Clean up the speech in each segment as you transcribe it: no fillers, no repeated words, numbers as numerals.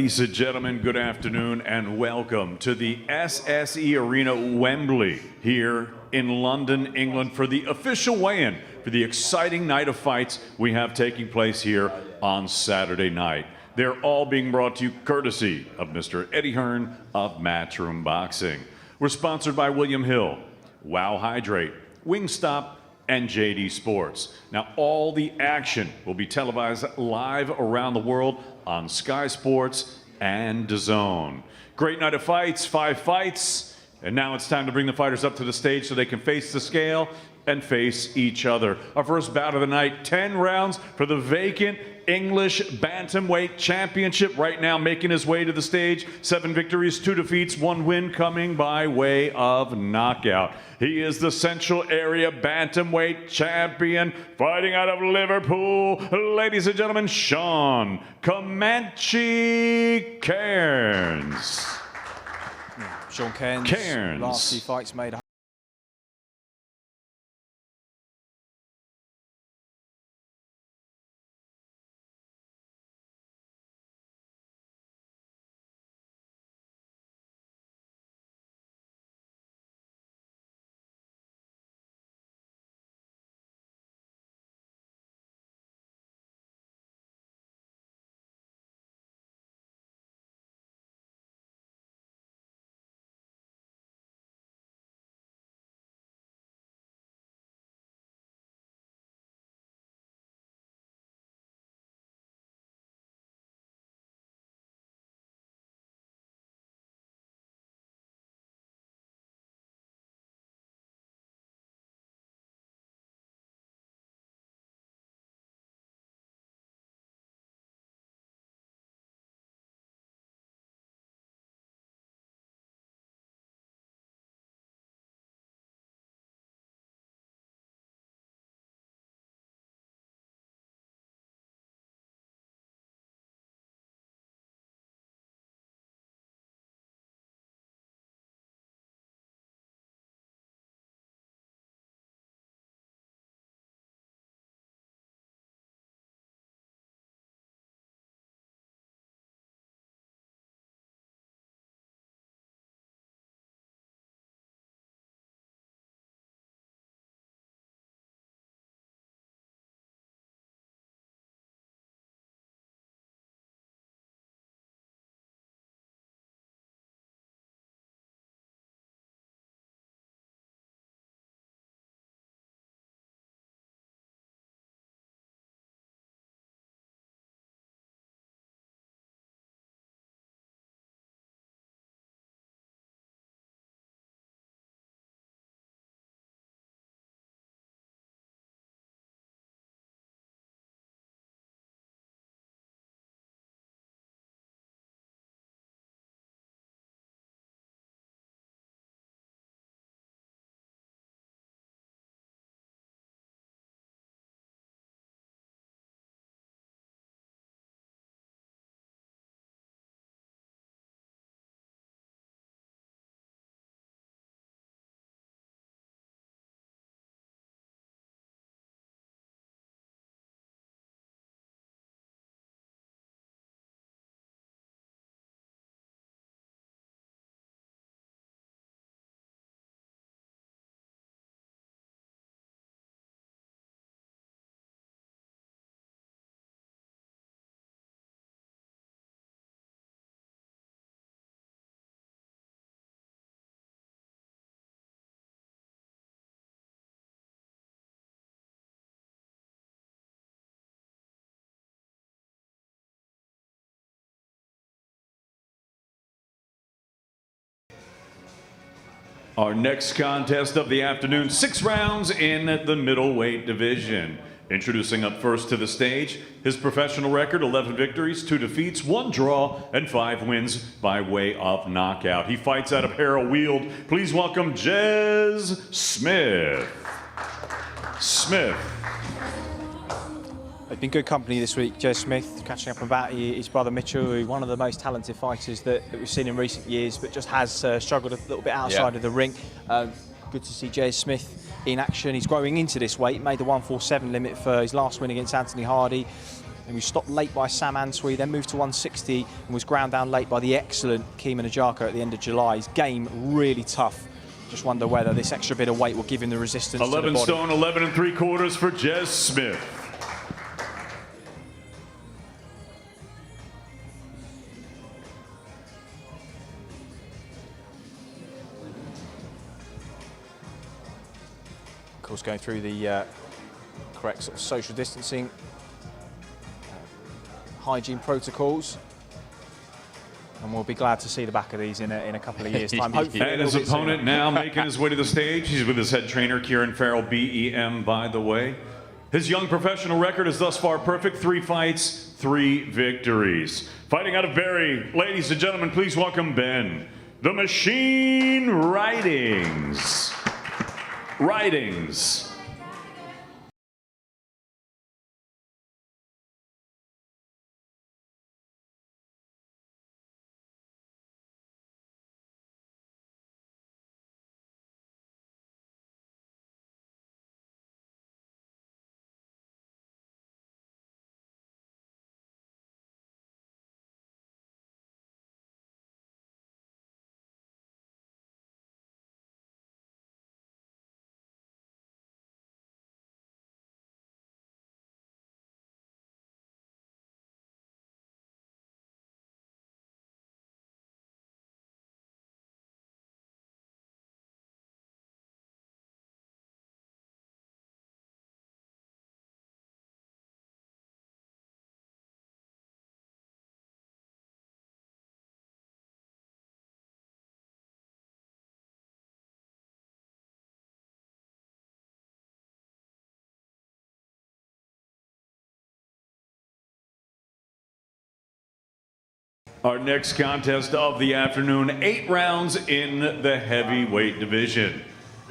Ladies and gentlemen, good afternoon and welcome to the SSE Arena Wembley here in London, England for the official weigh-in for the exciting night of fights we have taking place here on Saturday night. They're all being brought to you courtesy of Mr. Eddie Hearn of Matchroom Boxing. We're sponsored by William Hill, Wow Hydrate, Wingstop, and JD Sports. Now, all the action will be televised live around the world on Sky Sports and DAZN. Great night of fights, 5 fights, and now it's time to bring the fighters up to the stage so they can face the scale and face each other. Our first bout of the night, 10 rounds for the vacant English Bantamweight Championship. Right now making his way to the stage, 7 victories, 2 defeats, 1 win coming by way of knockout. He is the Central Area Bantamweight Champion, fighting out of Liverpool. Ladies and gentlemen, Sean Comanche Cairns. Sean Cairns. Last 2 fights made our next contest of the afternoon, 6 rounds in the middleweight division. Introducing up first to the stage, his professional record, 11 victories, 2 defeats, 1 draw, and 5 wins by way of knockout. He fights out of Harrow Weald. Please welcome Jez Smith. They've been good company this week. Jez Smith catching up about his brother Mitchell, who one of the most talented fighters that we've seen in recent years, but just has struggled a little bit outside of the ring. Good to see Jez Smith in action. He's growing into this weight. Made the 147 limit for his last win against Anthony Hardy. He was stopped late by Sam Ansui, then moved to 160 and was ground down late by the excellent Keeman Ajaka at the end of July. His game really tough. Just wonder whether this extra bit of weight will give him the resistance 11 to the body. stone, 11 3/4 for Jez Smith. Of course, going through the correct sort of social distancing, hygiene protocols. And we'll be glad to see the back of these in a couple of years' time. Hopefully. And his opponent now making his way to the stage. He's with his head trainer, Kieran Farrell, BEM, by the way. His young professional record is thus far perfect. 3 fights, 3 victories. Fighting out of Barrie, ladies and gentlemen, please welcome Ben, the Machine Ridings. Our next contest of the afternoon, 8 rounds in the heavyweight division.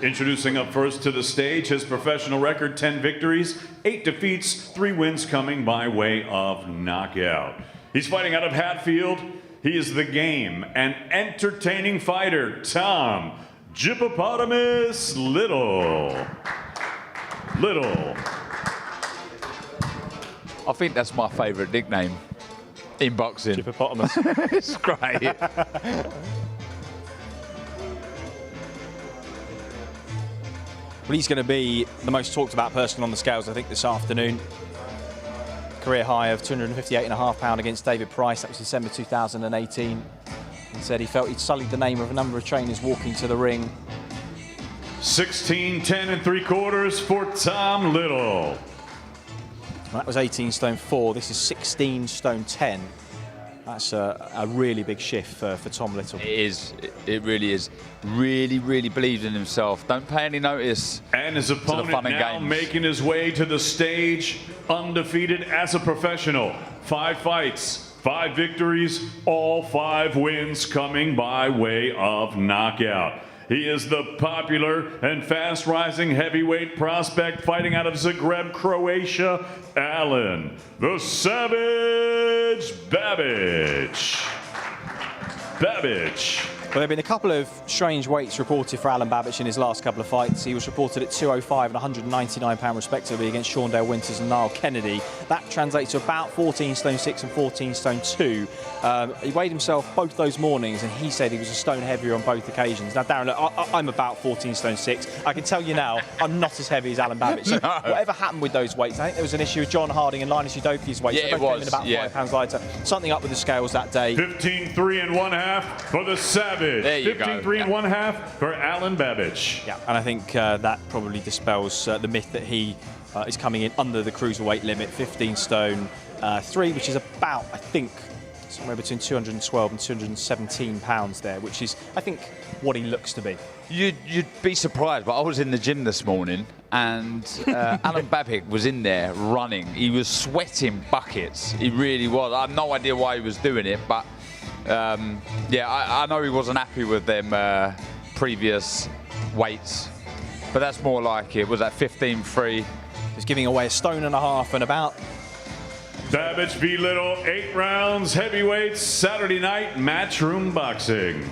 Introducing up first to the stage, his professional record, 10 victories, 8 defeats, 3 wins coming by way of knockout. He's fighting out of Hatfield. He is the game and entertaining fighter, Tom Jippopotamus Little. I think that's my favourite nickname in boxing. Hippopotamus. It's great. Well, he's going to be the most talked about person on the scales, I think, this afternoon. Career high of 258.5 pounds against David Price. That was December 2018. He said he felt he'd sullied the name of a number of trainers walking to the ring. 16, 10 3/4 for Tom Little. That was 18 stone 4. This is 16 stone 10. That's a really big shift for Tom Little. It is. It really is. Really believes in himself. Don't pay any notice. And his to the opponent fun and now games. making his way to the stage, undefeated as a professional. 5 fights, 5 victories, all 5 wins coming by way of knockout. He is the popular and fast-rising heavyweight prospect fighting out of Zagreb, Croatia, Alan the Savage Babic. Well, there have been a couple of strange weights reported for Alan Babic in his last couple of fights. He was reported at 205 and 199 pounds respectively against Shaundale Winters and Niall Kennedy. That translates to about 14 stone 6 and 14 stone 2. He weighed himself both those mornings and he said he was a stone heavier on both occasions. Now, Darren, look, I'm about 14 stone 6. I can tell you now, I'm not as heavy as Alan Babic. So whatever happened with those weights, I think there was an issue with John Harding and Linus Udoki's weights. Yeah, they both came in about 5 pounds lighter. Something up with the scales that day. 15-3 1/2 for the Savage. There you go. 15-3 1/2 for Alan Babic. Yeah, and I think that probably dispels the myth that he is coming in under the cruiserweight limit, 15 stone 3, which is about, I think, somewhere between 212 and 217 pounds there, which is, I think, what he looks to be. You'd be surprised, but I was in the gym this morning and Alan Babic was in there running. He was sweating buckets. He really was. I have no idea why he was doing it, but yeah, I know he wasn't happy with them previous weights, but that's more like it. Was that 15-3? He's giving away a stone and a half and about. Babic v. Little, 8 rounds, heavyweights, Saturday night, Matchroom Boxing.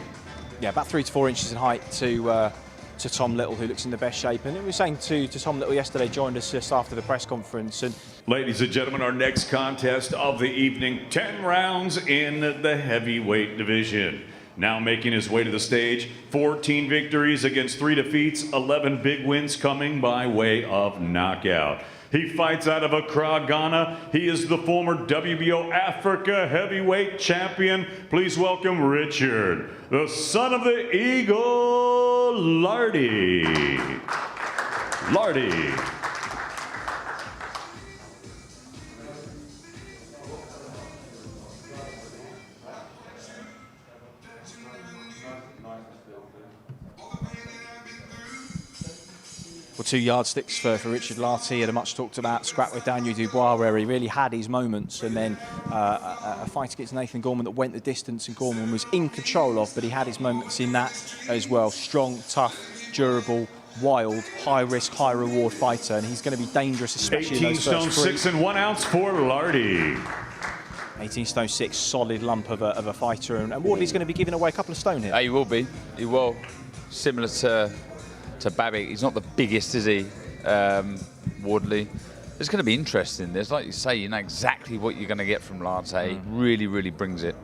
Yeah, about 3 to 4 inches in height to to Tom Little, who looks in the best shape. And we were saying to Tom Little yesterday, joined us just after the press conference. And ladies and gentlemen, our next contest of the evening, 10 rounds in the heavyweight division. Now making his way to the stage, 14 victories against 3 defeats, 11 big wins coming by way of knockout. He fights out of Accra, Ghana. He is the former WBO Africa heavyweight champion. Please welcome Richard, the son of the Eagle, Lardy. Lardy. Well, 2 yardsticks for Richard Larty at a much talked about scrap with Daniel Dubois, where he really had his moments, and then a fight against Nathan Gorman that went the distance and Gorman was in control of, but he had his moments in that as well. Strong, tough, durable, wild, high risk, high reward fighter, and he's going to be dangerous, especially 18 in those first stone 3. 6 and 1 ounce for Lardy. 18 stone 6, solid lump of a fighter, and Wardley's going to be giving away a couple of stone here. He will be. He will. Similar to Babbitt, he's not the biggest, is he? Wardley. It's going to be interesting. There's, like you say, you know exactly what you're going to get from Larty. He really, really brings it.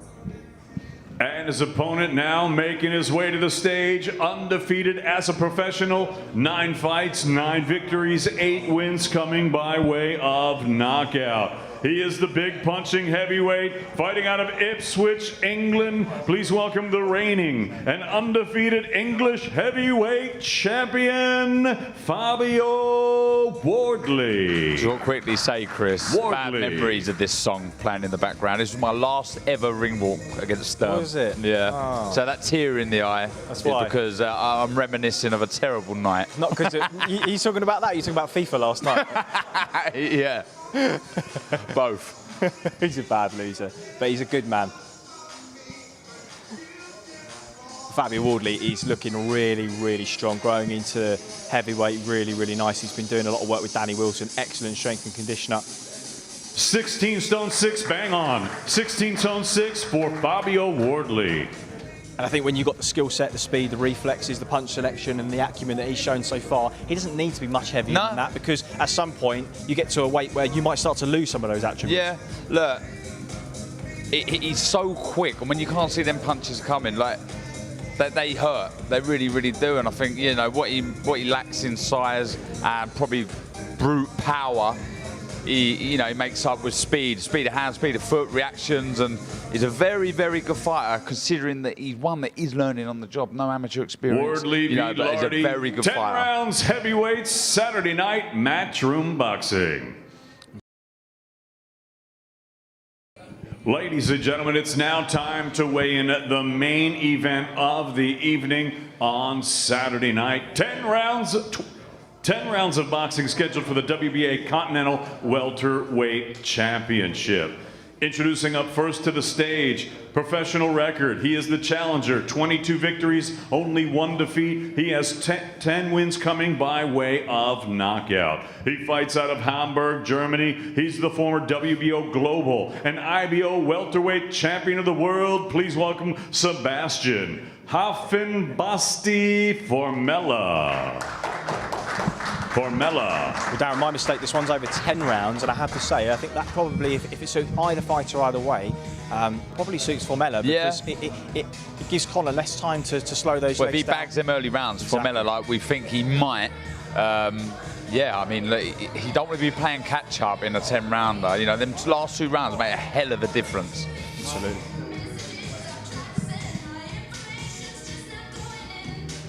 And his opponent now making his way to the stage, undefeated as a professional, 9 fights, 9 victories, 8 wins coming by way of knockout. He is the big punching heavyweight, fighting out of Ipswich, England. Please welcome the reigning and undefeated English heavyweight champion, Fabio Wardley. Just quickly say, Chris, bad memories of this song playing in the background. This was my last ever ring walk against Stern. Was it? Yeah. Oh. So that tear in the eye is why. because I'm reminiscing of a terrible night. Not because you're talking about that. You're talking about FIFA last night. Yeah. Both. He's a bad loser, but he's a good man. Fabio Wardley is looking really, really strong, growing into heavyweight really, really nice. He's been doing a lot of work with Danny Wilson, excellent strength and conditioner. 16 stone 6, bang on. 16 stone 6 for Fabio Wardley. And I think when you've got the skill set, the speed, the reflexes, the punch selection and the acumen that he's shown so far, he doesn't need to be much heavier than that, because at some point you get to a weight where you might start to lose some of those attributes. Yeah, look, he's so quick, and when you can't see them punches coming, like, they hurt. They really, really do. And I think, you know, what he lacks in size and probably brute power, he makes up with speed of hand, speed of foot, reactions, and he's a very, very good fighter, considering that he's one that is learning on the job, no amateur experience. Wardley but he's a very good 10 fighter. 10 rounds heavyweights, Saturday night, Matchroom Boxing. Ladies and gentlemen, it's now time to weigh in at the main event of the evening on Saturday night. 10 rounds of boxing scheduled for the WBA Continental Welterweight Championship. Introducing up first to the stage, professional record. He is the challenger, 22 victories, only 1 defeat. He has 10 wins coming by way of knockout. He fights out of Hamburg, Germany. He's the former WBO Global and IBO Welterweight Champion of the World. Please welcome Sebastian Formella. Well, Darren, my mistake, this one's over 10 rounds, and I have to say, I think that probably, if it suits either fighter either way, probably suits Formella, because it gives Conor less time to slow those legs If he down. bags them early rounds, Exactly. Formella, like we think he might, yeah, I mean, look, he don't want to be playing catch-up in a 10-rounder. You know, them last 2 rounds make a hell of a difference. Absolutely.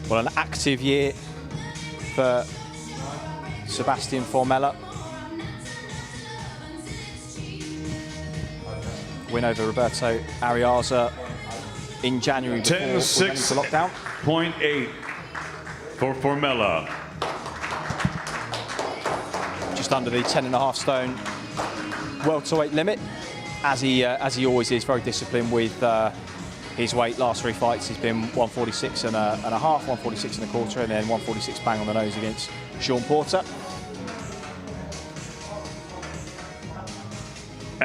Well, an active year for Sebastian Formella. Win over Roberto Ariaza in January before we went into lockdown. 10-6.8 for Formella. Just under the 10.5 stone welterweight limit, as he always is, very disciplined with his weight. Last 3 fights he's been 146 and a half, 146 and a quarter, and then 146 bang on the nose against Sean Porter.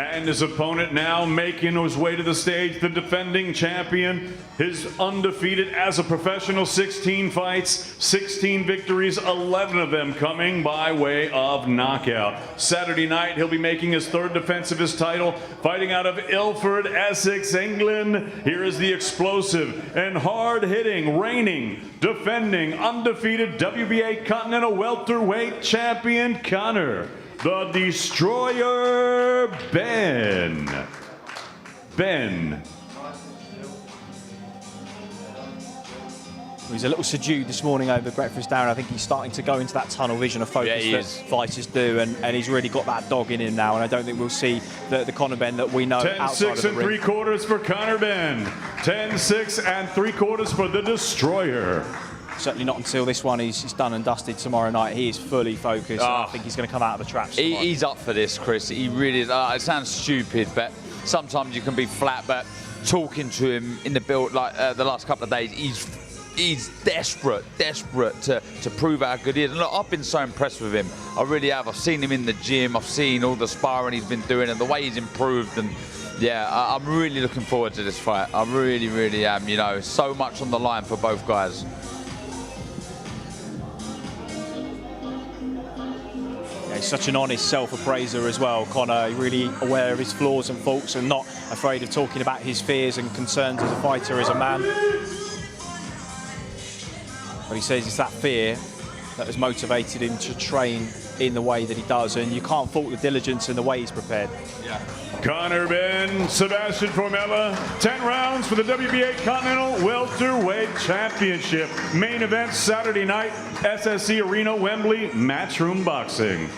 And his opponent now making his way to the stage, the defending champion. His undefeated as a professional, 16 fights, 16 victories, 11 of them coming by way of knockout. Saturday night, he'll be making his third defense of his title, fighting out of Ilford, Essex, England. Here is the explosive and hard-hitting, reigning, defending, undefeated WBA Continental Welterweight Champion, Conor the Destroyer Benn. He's a little subdued this morning over breakfast hour. I think he's starting to go into that tunnel vision of focus that fighters do, and he's really got that dog in him now. And I don't think we'll see the Conor Benn that we know outside of the ring. 10-6 3/4 for Conor Benn. 10-6 3/4 for the Destroyer. Certainly not until this one is done and dusted tomorrow night. He is fully focused. I think he's going to come out of the traps tomorrow. He's up for this, Chris. He really is. It sounds stupid, but sometimes you can be flat. But talking to him in the build, like the last couple of days, he's desperate to prove how good he is. And look, I've been so impressed with him. I really have. I've seen him in the gym. I've seen all the sparring he's been doing and the way he's improved. And yeah, I'm really looking forward to this fight. I really, really am. You know, so much on the line for both guys. He's such an honest self-appraiser as well, Conor. Really aware of his flaws and faults and not afraid of talking about his fears and concerns as a fighter, as a man. But he says it's that fear that has motivated him to train in the way that he does, and you can't fault the diligence and the way he's prepared. Yeah. Conor Benn, Sebastian Formella, 10 rounds for the WBA Continental Welterweight Championship. Main event Saturday night, SSE Arena, Wembley, Matchroom Boxing.